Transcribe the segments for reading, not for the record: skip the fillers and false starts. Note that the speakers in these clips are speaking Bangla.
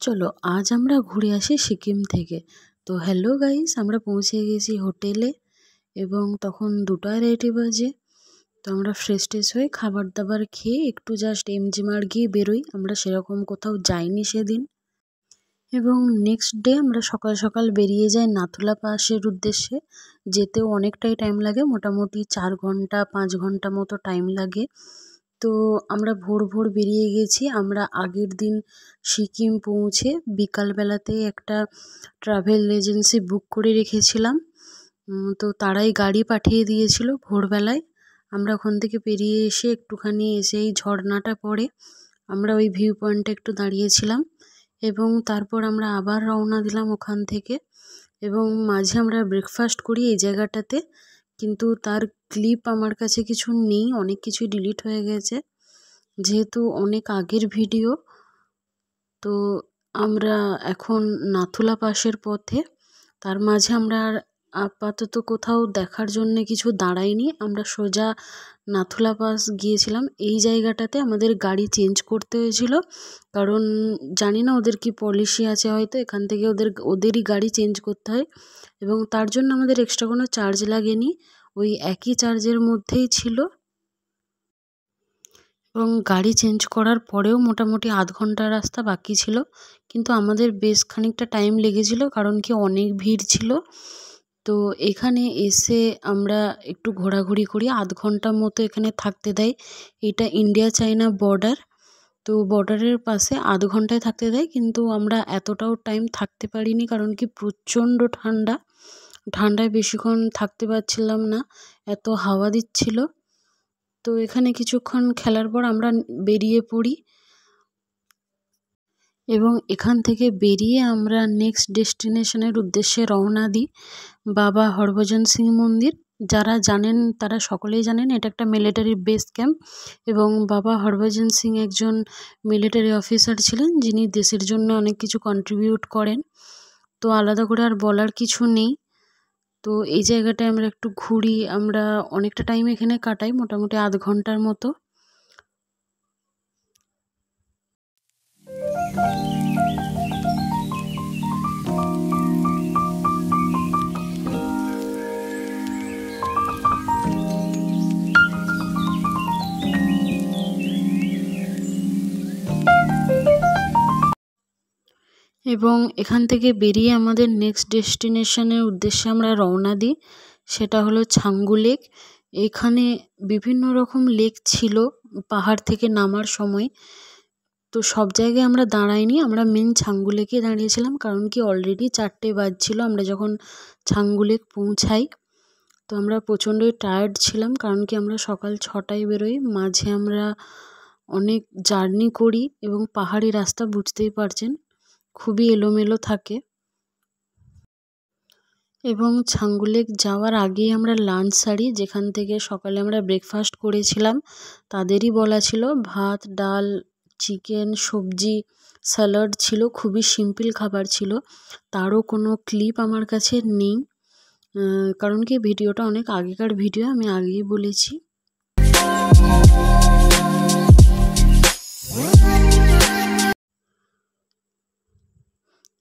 চলো আজ আমরা ঘুরে আসি সিকিম থেকে। তো হ্যালো গাইস, আমরা পৌঁছে গেছি হোটেলে এবং তখন 2:30 বাজে। তো আমরা ফ্রেশ ট্রেশ হয়ে খাবার দাবার খেয়ে একটু জাস্ট এমজি মার্গ গিয়ে বেরোই। আমরা সেরকম কোথাও যাইনি সেদিন। এবং নেক্সট ডে আমরা সকাল সকাল বেরিয়ে যাই নাথুলা পাসের উদ্দেশ্যে। যেতেও অনেকটাই টাইম লাগে, মোটামুটি 4 ঘন্টা 5 ঘন্টা মতো টাইম লাগে। তো আমরা ভোর ভোর বেরিয়ে গেছি। আমরা আগের দিন সিকিম পৌঁছে বিকালবেলাতে একটা ট্রাভেল এজেন্সি বুক করে রেখেছিলাম। তো তারাই গাড়ি পাঠিয়ে দিয়েছিল ভোরবেলায়। আমরা ওখান থেকে বেরিয়ে এসে একটুখানি এসেই ঝর্ণাটা পড়ে আমরা ওই ভিউ পয়েন্টে একটু দাঁড়িয়েছিলাম এবং তারপর আমরা আবার রওনা দিলাম ওখান থেকে। এবং মাঝে আমরা ব্রেকফাস্ট করি এই জায়গাটাতে, কিন্তু তার ক্লিপ আমার কাছে কিছু নেই, অনেক কিছুই ডিলিট হয়ে গেছে যেহেতু অনেক আগের ভিডিও। তো আমরা এখন নাথুলা পাসের পথে। তার মাঝে আমরা আর আপাতত কোথাও দেখার জন্য কিছু দাঁড়াইনি, আমরা সোজা নাথুলা পাস গিয়েছিলাম। এই জায়গাটাতে আমাদের গাড়ি চেঞ্জ করতে হয়েছিল, কারণ জানি না ওদের কি পলিসি আছে, হয়তো এখান থেকে ওদেরই গাড়ি চেঞ্জ করতে হয় এবং তার জন্য আমাদের এক্সট্রা কোনো চার্জ লাগেনি, ওই একই চার্জের মধ্যেই ছিল। এবং গাড়ি চেঞ্জ করার পরেও মোটামুটি আধ ঘন্টার রাস্তা বাকি ছিল, কিন্তু আমাদের বেশ খানিকটা টাইম লেগেছিল, কারণ কি অনেক ভিড় ছিল। তো এখানে এসে আমরা একটু ঘোরাঘুরি করি, আধ ঘন্টা মতো এখানে থাকতে দেয়। এটা ইন্ডিয়া চায়না বর্ডার, তো বর্ডারের পাশে আধ ঘন্টায় থাকতে দেয়, কিন্তু আমরা এতটাও টাইম থাকতে পারিনি, কারণ কি প্রচণ্ড ঠান্ডায় বেশিক্ষণ থাকতে পারছিলাম না, এত হাওয়া দিচ্ছিল। তো এখানে কিছুক্ষণ খেলার পর আমরা বেরিয়ে পড়ি এবং এখান থেকে বেরিয়ে আমরা নেক্সট ডেস্টিনেশনের উদ্দেশ্যে রওনা দিই, বাবা হরভজন সিং মন্দির। যারা জানেন তারা সকলেই জানেন এটা একটা মিলিটারি বেস ক্যাম্প এবং বাবা হরভজন সিং একজন মিলিটারি অফিসার ছিলেন, যিনি দেশের জন্য অনেক কিছু কন্ট্রিবিউট করেন। তো আলাদা করে আর বলার কিছু নেই। তো এই জায়গাটায় আমরা একটু ঘুরি, আমরা অনেকটা টাইম এখানে কাটাই, মোটামুটি আধ ঘন্টার মতো। এবং এখান থেকে বেরিয়ে আমাদের নেক্সট ডেস্টিনেশনের উদ্দেশ্যে আমরা রওনা দিই, সেটা হলো ছাঙ্গু লেক। এখানে বিভিন্ন রকম লেক ছিল পাহাড় থেকে নামার সময়। তো সব জায়গায় আমরা দাঁড়াইনি, আমরা মেন ছাঙ্গু লেকে দাঁড়িয়েছিলাম, কারণ কি অলরেডি 4টে বাজছিল আমরা যখন ছাঙ্গু লেক পৌঁছাই। তো আমরা প্রচণ্ডই টায়ার্ড ছিলাম, কারণ কি আমরা সকাল 6টায় বেরোই, মাঝে আমরা অনেক জার্নি করি এবং পাহাড়ি রাস্তা বুঝতেই পারছেন খুবই এলোমেলো থাকে। এবং ছাঙ্গু লেক যাওয়ার আগেই আমরা লাঞ্চ সারি, যেখান থেকে সকালে আমরা ব্রেকফাস্ট করেছিলাম। তাদেরই বলা ছিল ভাত ডাল চিকেন সবজি স্যালাড ছিল, খুবই সিম্পল খাবার ছিল। তারও কোনো ক্লিপ আমার কাছে নেই, কারণ কি ভিডিওটা অনেক আগেকার ভিডিও, আমি আগেই বলেছি।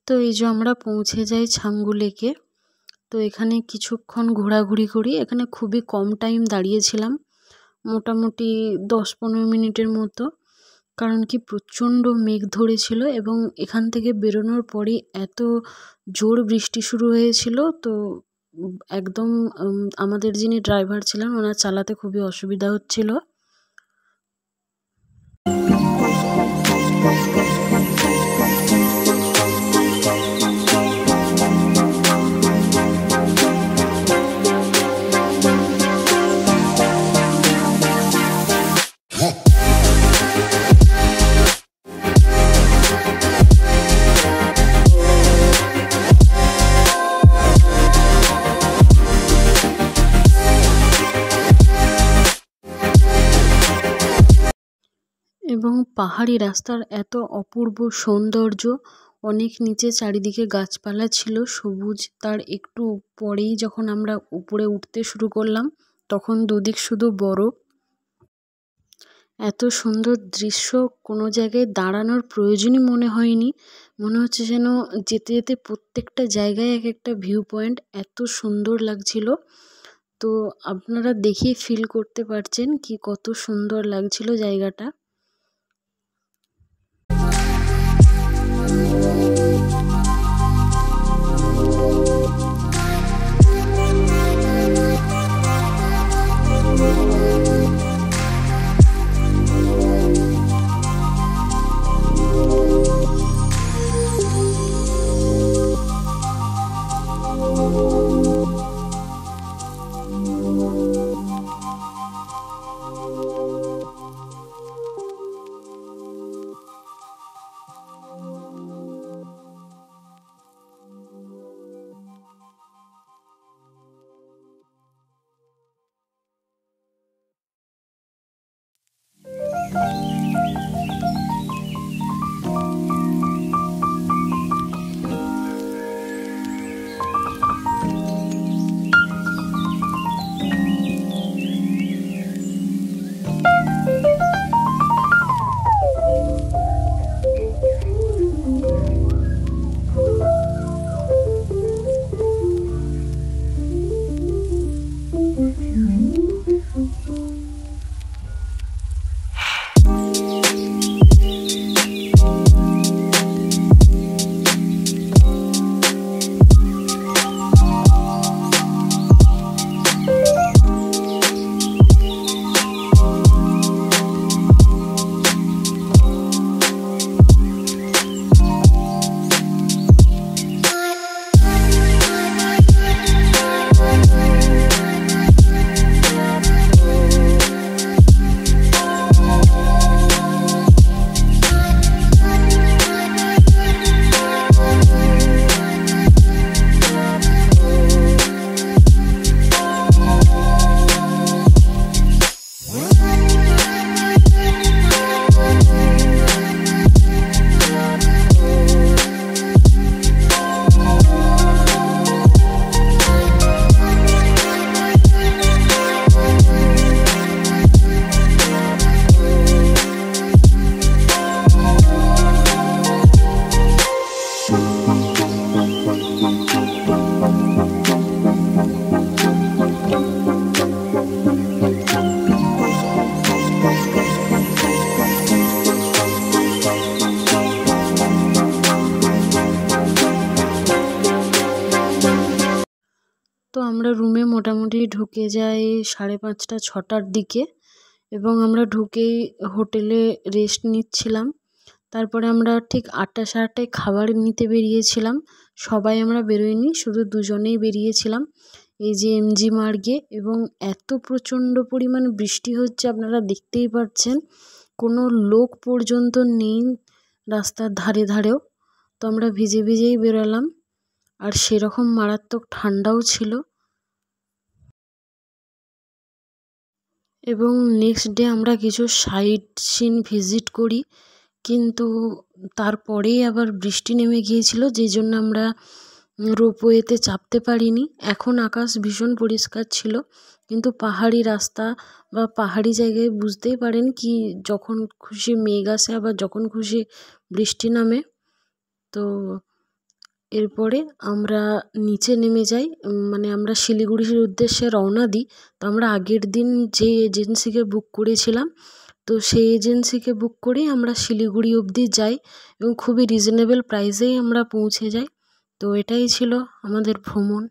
তো এই যে আমরা পৌঁছে যাই ছাঙ্গু লেকে। তো এখানে কিছুক্ষণ ঘোরাঘুরি করি, এখানে খুবই কম টাইম দাঁড়িয়েছিলাম, মোটামুটি 10-15 মিনিটের মতো, কারণ কি প্রচণ্ড মেঘ ধরেছিল এবং এখান থেকে বেরোনোর পরই এত জোর বৃষ্টি শুরু হয়েছিল। তো একদম আমাদের যিনি ড্রাইভার ছিলেন ওনার চালাতে খুবই অসুবিধা হচ্ছিল। এবং পাহাড়ি রাস্তার এত অপূর্ব সৌন্দর্য, অনেক নিচে চারিদিকে গাছপালা ছিল সবুজ, তার একটু পরেই যখন আমরা উপরে উঠতে শুরু করলাম তখন দুদিক শুধু বরফ। এত সুন্দর দৃশ্য কোনো জায়গায় দাঁড়ানোর প্রয়োজনই মনে হয়নি, মনে হচ্ছে যেন যেতে যেতে প্রত্যেকটা জায়গায় এক একটা ভিউ পয়েন্ট, এত সুন্দর লাগছিল। তো আপনারা দেখে ফিল করতে পারছেন কি কত সুন্দর লাগছিল জায়গাটা। তো আমরা রুমে মোটামুটি ঢুকে যাই 5:30 6টার দিকে, এবং আমরা ঢুকেই হোটেলে রেস্ট নিচ্ছিলাম। তারপরে আমরা ঠিক 8টা 8:30টায় খাবার নিতে বেরিয়েছিলাম। সবাই আমরা বেরোইনি, শুধু দুজনেই বেরিয়েছিলাম এই যে এমজি মার্গে। এবং এত প্রচণ্ড পরিমাণ বৃষ্টি হচ্ছে আপনারা দেখতেই পাচ্ছেন, কোনো লোক পর্যন্ত নেই রাস্তার ধারে ধারেও। তো আমরা ভিজে ভিজেই বেরোলাম, আর সেরকম মারাত্মক ঠান্ডাও ছিল। এবং নেক্সট ডে আমরা কিছু সাইট সিন ভিজিট করি, কিন্তু তারপরেই আবার বৃষ্টি নেমে গিয়েছিল, যেই জন্য আমরা রোপওয়েতে চাপতে পারিনি। এখন আকাশ ভীষণ পরিষ্কার ছিল, কিন্তু পাহাড়ি রাস্তা বা পাহাড়ি জায়গায় বুঝতেই পারেন কি যখন খুশি মেঘ আসে, আবার যখন খুশি বৃষ্টি নামে। তো এরপরে আমরা নিচে নেমে যাই, মানে আমরা শিলিগুড়ির উদ্দেশ্যে রওনা দিই। তো আমরা আগের দিন যে এজেন্সিকে বুক করেছিলাম, তো সেই এজেন্সিকে বুক করেই আমরা শিলিগুড়ি অবধি যাই, এবং খুবই রিজনেবল প্রাইসেই আমরা পৌঁছে যাই। তো এটাই ছিল আমাদের ভ্রমণ।